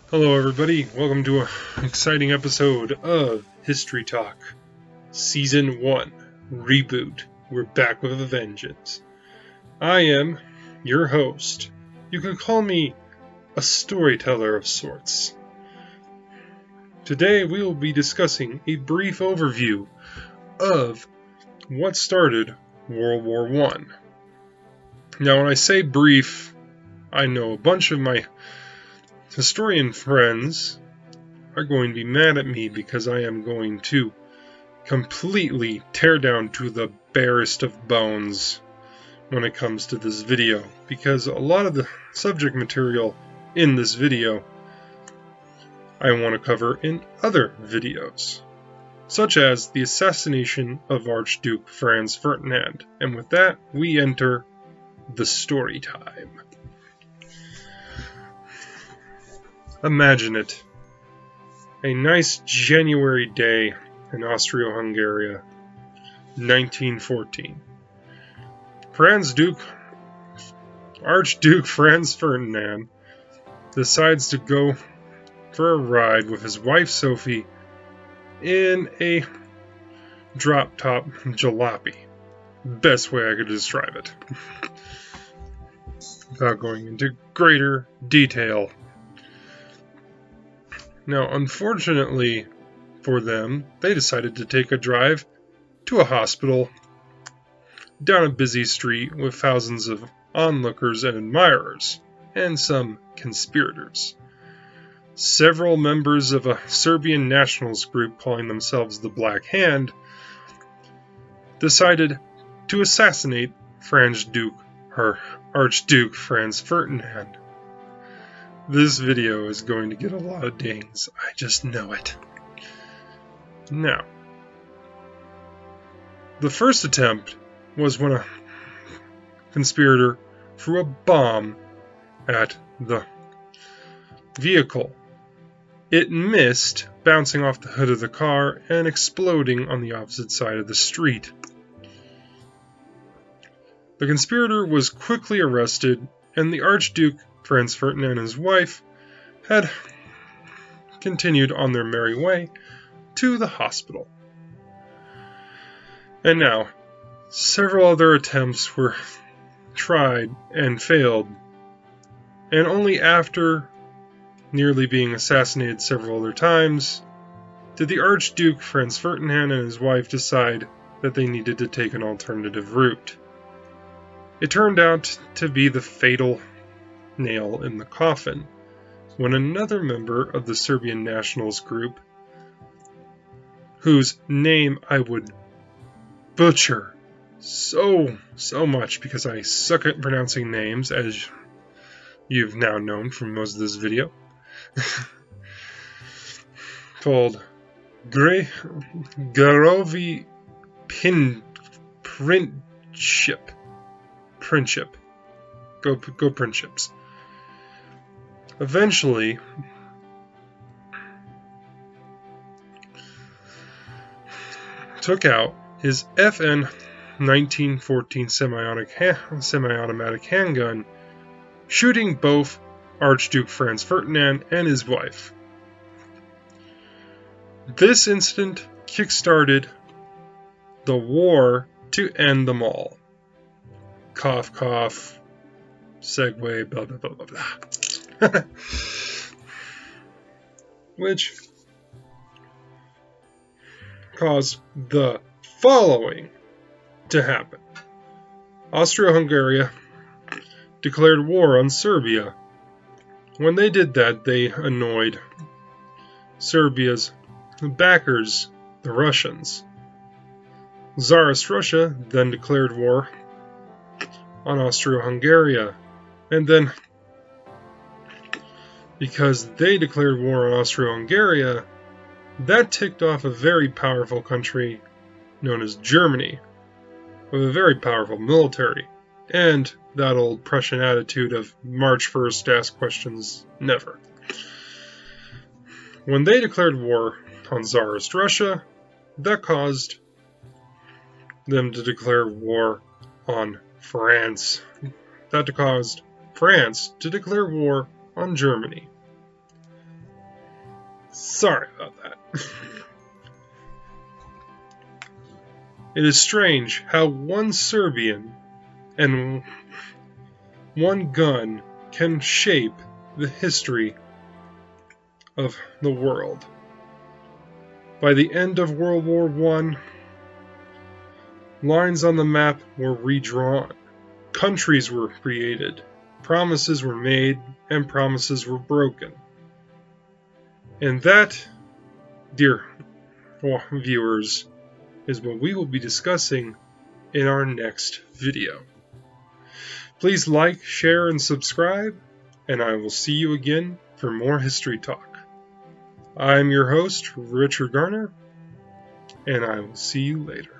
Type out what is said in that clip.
Hello, everybody. Welcome to an exciting episode of History Talk, Season 1, Reboot. We're back with a vengeance. I am your host. You can call me a storyteller of sorts. Today, we will be discussing a brief overview of what started World War I. Now, when I say brief, I know a bunch of my historian friends are going to be mad at me because I am going to completely tear down to the barest of bones when it comes to this video, because a lot of the subject material in this video I want to cover in other videos, such as the assassination of Archduke Franz Ferdinand. And with that, we enter the story time. Imagine it. A nice January day in Austria-Hungary, 1914. Archduke Franz Ferdinand decides to go for a ride with his wife Sophie in a drop-top jalopy. Best way I could describe it. Without going into greater detail. Now, unfortunately for them, they decided to take a drive to a hospital down a busy street with thousands of onlookers and admirers, and some conspirators. Several members of a Serbian nationalist group calling themselves the Black Hand decided to assassinate Archduke Franz Ferdinand. This video is going to get a lot of dings, I just know it. Now, the first attempt was when a conspirator threw a bomb at the vehicle. It missed, bouncing off the hood of the car and exploding on the opposite side of the street. The conspirator was quickly arrested, and the Archduke Franz Ferdinand and his wife had continued on their merry way to the hospital. And now, several other attempts were tried and failed, and only after nearly being assassinated several other times did the Archduke Franz Ferdinand and his wife decide that they needed to take an alternative route. It turned out to be the fatal nail in the coffin when another member of the Serbian nationalist group, whose name I would butcher so much because I suck at pronouncing names, as you've now known from most of this video, called Garovi Princip. Go Princips. Eventually, took out his FN 1914 semi-automatic handgun, shooting both Archduke Franz Ferdinand and his wife. This incident kick-started the war to end them all. Cough, cough, segue, blah, blah, blah, blah, blah. Which caused the following to happen. Austria-Hungary declared war on Serbia. When they did that, they annoyed Serbia's backers, the Russians. Tsarist Russia then declared war on Austria-Hungary, and then because they declared war on Austria-Hungary, that ticked off a very powerful country known as Germany, with a very powerful military, and that old Prussian attitude of March 1st, ask questions never. When they declared war on Tsarist Russia, that caused them to declare war on France. That caused France to declare war on Germany. Sorry about that. It is strange how one Serbian and one gun can shape the history of the world. By the end of World War I, lines on the map were redrawn, countries were created, promises were made, and promises were broken. And that, dear viewers, is what we will be discussing in our next video. Please like, share, and subscribe, and I will see you again for more History Talk. I'm your host, Richard Garner, and I will see you later.